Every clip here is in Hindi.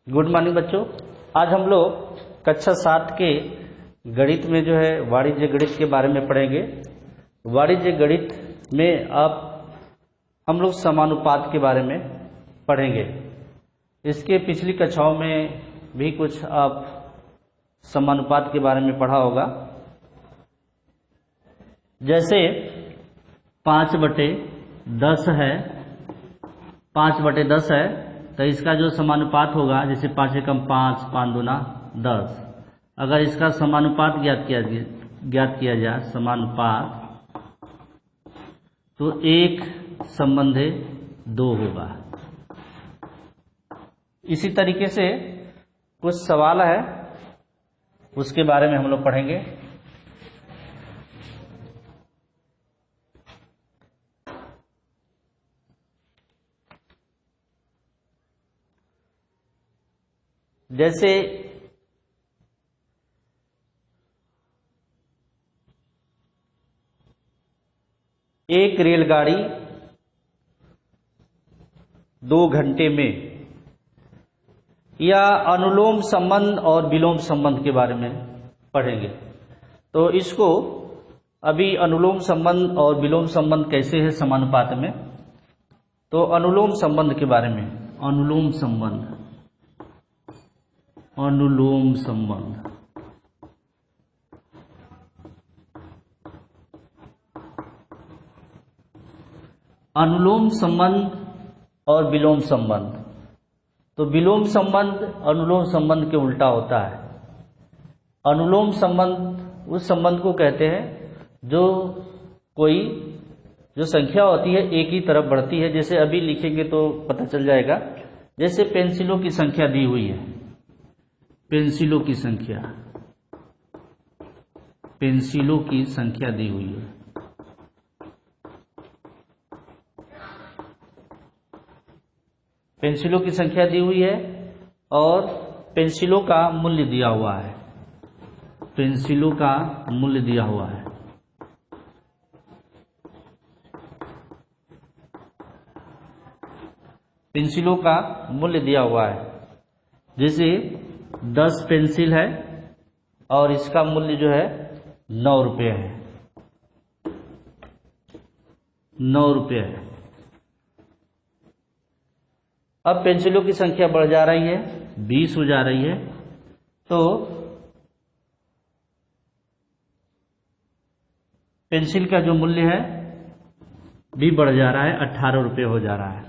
गुड मॉर्निंग बच्चों। आज हम लोग कक्षा 7 के गणित में जो है वाणिज्य गणित के बारे में पढ़ेंगे। वाणिज्य गणित में अब हम लोग समानुपात के बारे में पढ़ेंगे। इसके पिछली कक्षाओं में भी कुछ आप समानुपात के बारे में पढ़ा होगा। जैसे 5/10 है, 5/10 है, तो इसका जो समानुपात होगा, जैसे 5 एकम 5, 5 दूना 10। अगर इसका समानुपात ज्ञात किया जाए समानुपात, तो 1/2 होगा। इसी तरीके से कुछ सवाल है, उसके बारे में हम लोग पढ़ेंगे। जैसे एक रेलगाड़ी 2 घंटे में, या अनुलोम संबंध और विलोम संबंध के बारे में पढ़ेंगे। तो इसको अभी अनुलोम संबंध और विलोम संबंध कैसे है समानुपात में, तो अनुलोम संबंध के बारे में, अनुलोम संबंध अनुलोम संबंध और विलोम संबंध। तो विलोम संबंध अनुलोम संबंध के उल्टा होता है। अनुलोम संबंध उस संबंध को कहते हैं जो संख्या होती है एक ही तरफ बढ़ती है। जैसे अभी लिखेंगे तो पता चल जाएगा। जैसे पेंसिलों की संख्या दी हुई है, पेंसिलों की संख्या दी हुई है। पेंसिलों की संख्या दी हुई है और पेंसिलों का मूल्य दिया हुआ है। पेंसिलों का मूल्य दिया हुआ है। पेंसिलों का मूल्य दिया हुआ है। जैसे 10 पेंसिल है और इसका मूल्य जो है 9 रुपये है। 9 रुपये है। अब पेंसिलों की संख्या बढ़ जा रही है, 20 हो जा रही है, तो पेंसिल का जो मूल्य है भी बढ़ जा रहा है, 18 रुपये हो जा रहा है।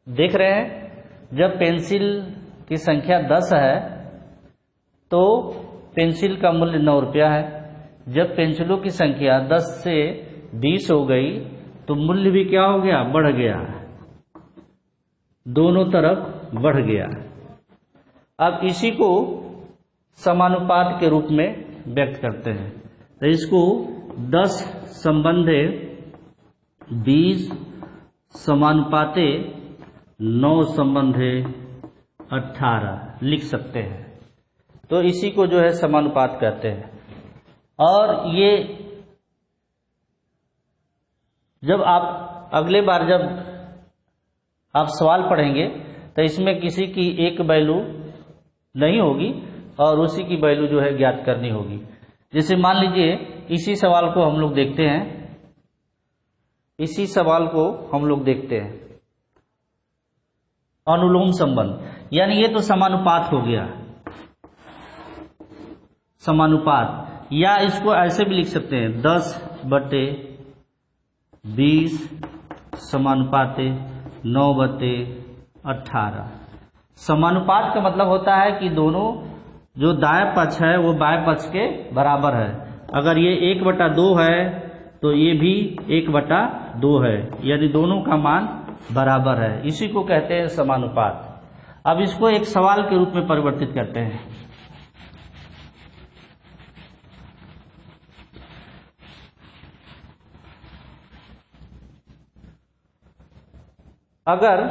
देख रहे हैं, जब पेंसिल की संख्या 10 है तो पेंसिल का मूल्य 9 रुपया है। जब पेंसिलों की संख्या 10 से 20 हो गई तो मूल्य भी क्या हो गया, बढ़ गया, दोनों तरफ बढ़ गया। अब इसी को समानुपात के रूप में व्यक्त करते हैं। तो इसको 10 संबंधे 20 समानुपाते 9 संबंधे 18 लिख सकते हैं। तो इसी को जो है समानुपात कहते हैं। और ये जब आप अगले बार जब आप सवाल पढ़ेंगे तो इसमें किसी की एक वैल्यू नहीं होगी और उसी की वैल्यू जो है ज्ञात करनी होगी। जैसे मान लीजिए इसी सवाल को हम लोग देखते हैं, अनुलोम संबंध, यानी ये तो समानुपात हो गया, समानुपात। या इसको ऐसे भी लिख सकते हैं, 10/20 समानुपाते 9/18। समानुपात का मतलब होता है कि दोनों जो दाएं पक्ष है वो बाएं पक्ष के बराबर है। अगर ये 1/2 है तो ये भी 1/2 है, यानी दोनों का मान बराबर है। इसी को कहते हैं समानुपात। अब इसको एक सवाल के रूप में परिवर्तित करते हैं। अगर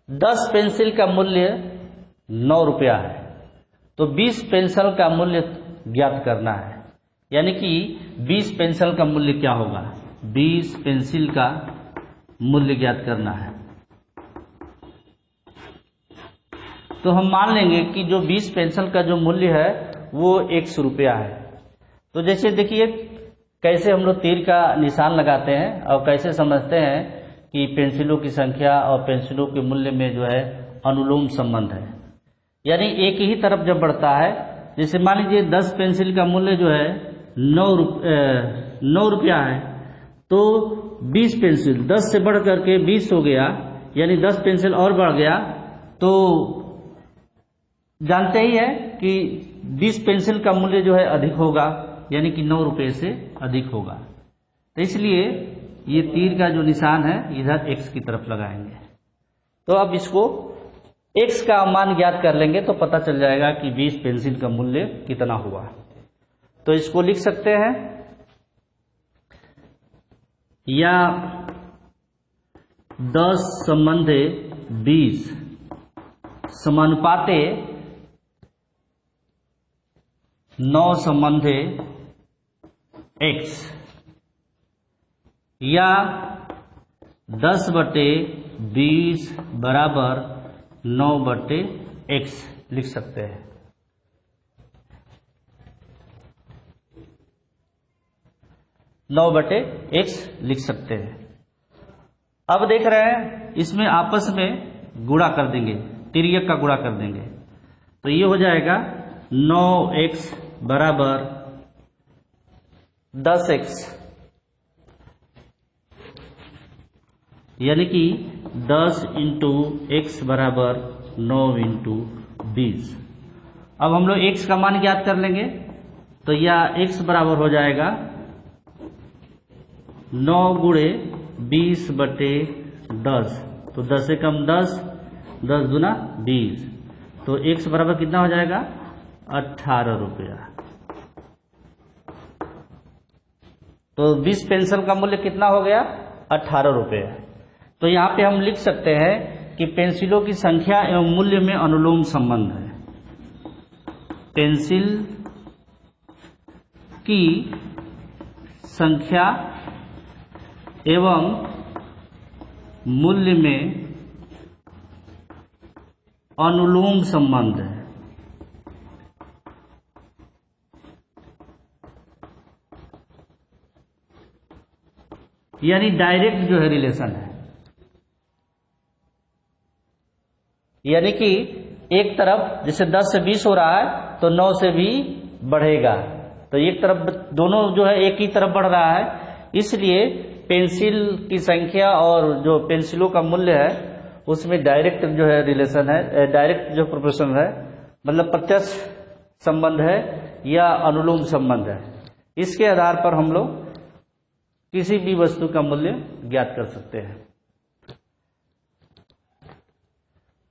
दस पेंसिल का मूल्य 9 रुपया है, तो 20 पेंसिल का मूल्य ज्ञात करना है। यानी कि 20 पेंसिल का मूल्य क्या होगा, 20 पेंसिल का मूल्य ज्ञात करना है। तो हम मान लेंगे कि जो 20 पेंसिल का जो मूल्य है वो 100 रुपया है। तो जैसे देखिए कैसे हम लोग तीर का निशान लगाते हैं और कैसे समझते हैं कि पेंसिलों की संख्या और पेंसिलों के मूल्य में जो है अनुलोम संबंध है। यानी एक ही तरफ जब बढ़ता है, जैसे मान लीजिए 10 पेंसिल का मूल्य जो है 9 रुपया है, तो 20 पेंसिल 10 से बढ़ करके 20 हो गया, यानी 10 पेंसिल और बढ़ गया, तो जानते ही है कि 20 पेंसिल का मूल्य जो है अधिक होगा, यानी कि 9 रुपये से अधिक होगा। तो इसलिए ये तीर का जो निशान है इधर x की तरफ लगाएंगे। तो अब इसको x का मान ज्ञात कर लेंगे तो पता चल जाएगा कि 20 पेंसिल का मूल्य कितना हुआ। तो इसको लिख सकते हैं, या 10 संबंधे 20 समानुपाते 9 संबंधे x, या 10/20 बराबर 9/x लिख सकते हैं। x लिख सकते हैं। अब देख रहे हैं इसमें आपस में गुणा कर देंगे, तिर्यक का गुणा कर देंगे, तो ये हो जाएगा 9x बराबर 10x, यानी कि 10 इंटू x बराबर 9 इंटू 20। अब हम लोग x का मान ज्ञात कर लेंगे, तो यह x बराबर हो जाएगा 9 गुणे 20/10, तो 10 से कम 10, 10 दूना 20, तो x बराबर कितना हो जाएगा 18 रुपया। तो 20 पेंसिल का मूल्य कितना हो गया 18 रुपये। तो यहाँ पे हम लिख सकते हैं कि पेंसिलों की संख्या एवं मूल्य में अनुलोम संबंध है। पेंसिल की संख्या एवं मूल्य में अनुलोम संबंध है। यानी डायरेक्ट जो है रिलेशन है, यानी कि एक तरफ जैसे 10 से 20 हो रहा है तो 9 से भी बढ़ेगा, तो एक तरफ दोनों जो है एक ही तरफ बढ़ रहा है, इसलिए पेंसिल की संख्या और जो पेंसिलों का मूल्य है उसमें डायरेक्ट जो है रिलेशन है, डायरेक्ट जो प्रोपोर्शन है, मतलब प्रत्यक्ष संबंध है या अनुलोम संबंध है। इसके आधार पर हम लोग किसी भी वस्तु का मूल्य ज्ञात कर सकते हैं।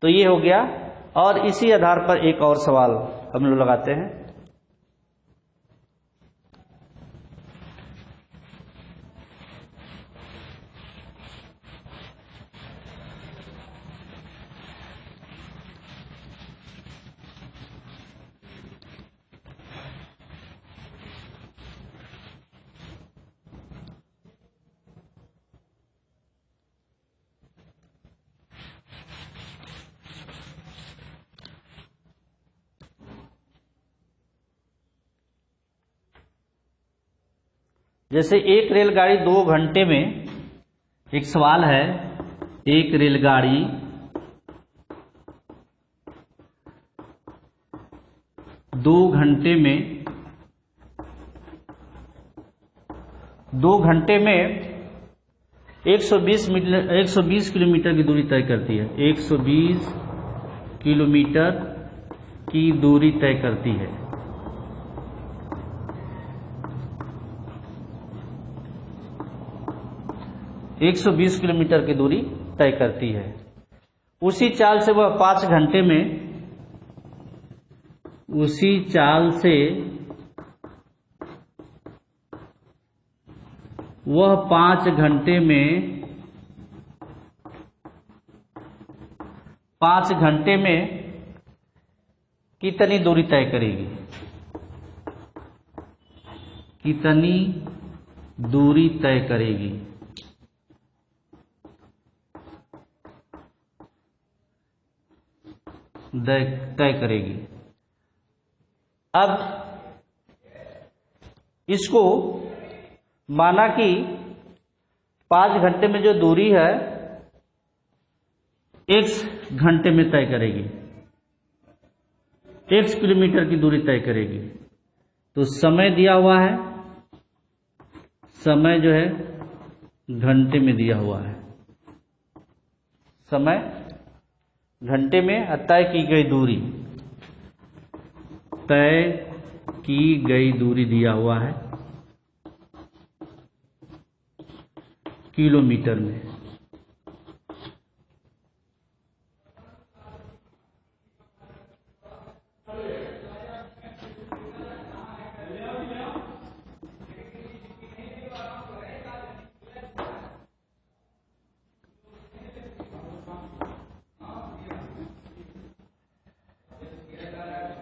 तो ये हो गया, और इसी आधार पर एक और सवाल हम लोग लगाते हैं। जैसे एक रेलगाड़ी 2 घंटे में, एक सवाल है, एक रेलगाड़ी 2 घंटे में 120 किलोमीटर की दूरी तय करती है। 120 किलोमीटर की दूरी तय करती है। एक 120 किलोमीटर की दूरी तय करती है। उसी चाल से वह 5 घंटे में, उसी चाल से वह 5 घंटे में 5 घंटे में कितनी दूरी तय करेगी? कितनी दूरी तय करेगी। तय करेगी। अब इसको माना कि 5 घंटे में जो दूरी है x घंटे में तय करेगी, x किलोमीटर की दूरी तय करेगी। तो समय दिया हुआ है, समय जो है घंटे में दिया हुआ है, समय घंटे में, तय की गई दूरी, तय की गई दूरी दिया हुआ है किलोमीटर में।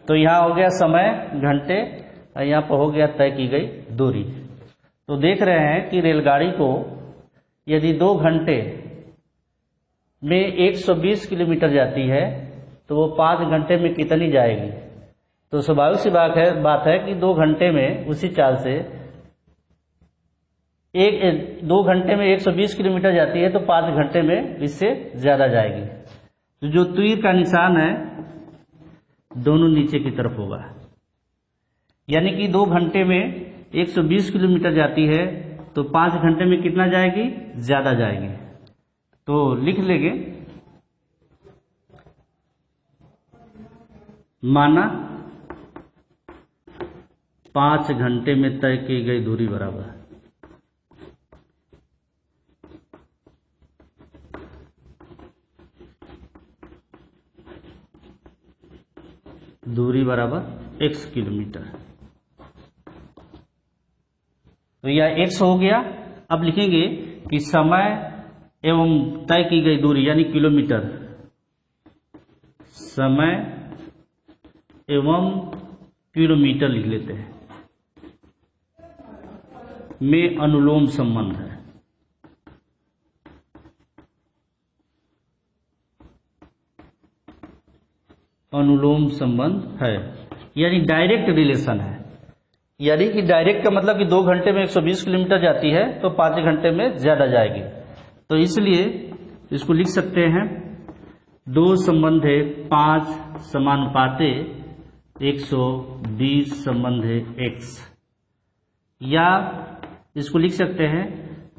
तो यहाँ हो गया समय घंटे, और यहाँ पर हो गया तय की गई दूरी। तो देख रहे हैं कि रेलगाड़ी को यदि 2 घंटे में 120 किलोमीटर जाती है तो वो 5 घंटे में कितनी जाएगी। तो स्वाभाविक सी बात है कि 2 घंटे में उसी चाल से 2 घंटे में 120 किलोमीटर जाती है तो 5 घंटे में इससे ज़्यादा जाएगी। तो जो तीर का निशान है दोनों नीचे की तरफ होगा, यानी कि 2 घंटे में 120 किलोमीटर जाती है तो 5 घंटे में कितना जाएगी, ज़्यादा जाएगी। तो लिख लेंगे, माना 5 घंटे में तय की गई दूरी बराबर दूरी बराबर x किलोमीटर। तो यह x हो गया। अब लिखेंगे कि समय एवं तय की गई दूरी यानी किलोमीटर, समय एवं किलोमीटर लिख लेते हैं, में अनुलोम संबंध है। अनुलोम संबंध है, यानी डायरेक्ट रिलेशन है। यानी कि डायरेक्ट का मतलब कि 2 घंटे में 120 किलोमीटर जाती है तो 5 घंटे में ज़्यादा जाएगी। तो इसलिए इसको लिख सकते हैं 2 संबंधे 5 समानुपाते 120 संबंधे x, या इसको लिख सकते हैं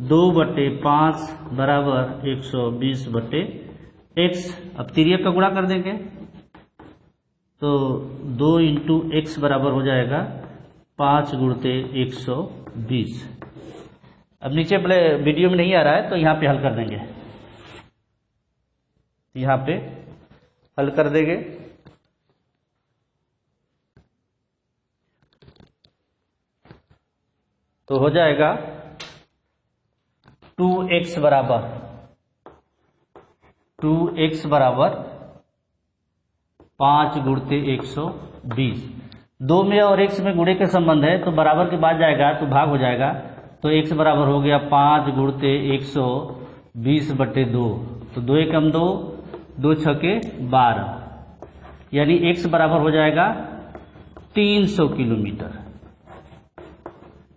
2/5 बराबर 120/x। अब तिर्यक का गुणा कर देंगे तो 2 × x बराबर हो जाएगा 5 × 120। अब नीचे पहले वीडियो में नहीं आ रहा है तो यहाँ पे हल कर देंगे, यहाँ पे हल कर देंगे। तो हो जाएगा 2x बराबर 5 × 120। 2 में और x में गुणे के संबंध है तो बराबर के बाद जाएगा तो भाग हो जाएगा। तो x बराबर हो गया 5 × 120/2। तो 2 × 2 2 × 6 12, यानी x बराबर हो जाएगा 300 किलोमीटर।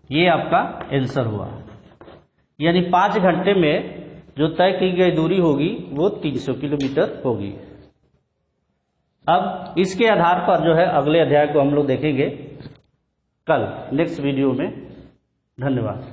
ये आपका आंसर हुआ, यानी 5 घंटे में जो तय की गई दूरी होगी वो 300 किलोमीटर होगी। अब इसके आधार पर जो है अगले अध्याय को हम लोग देखेंगे कल नेक्स्ट वीडियो में। धन्यवाद।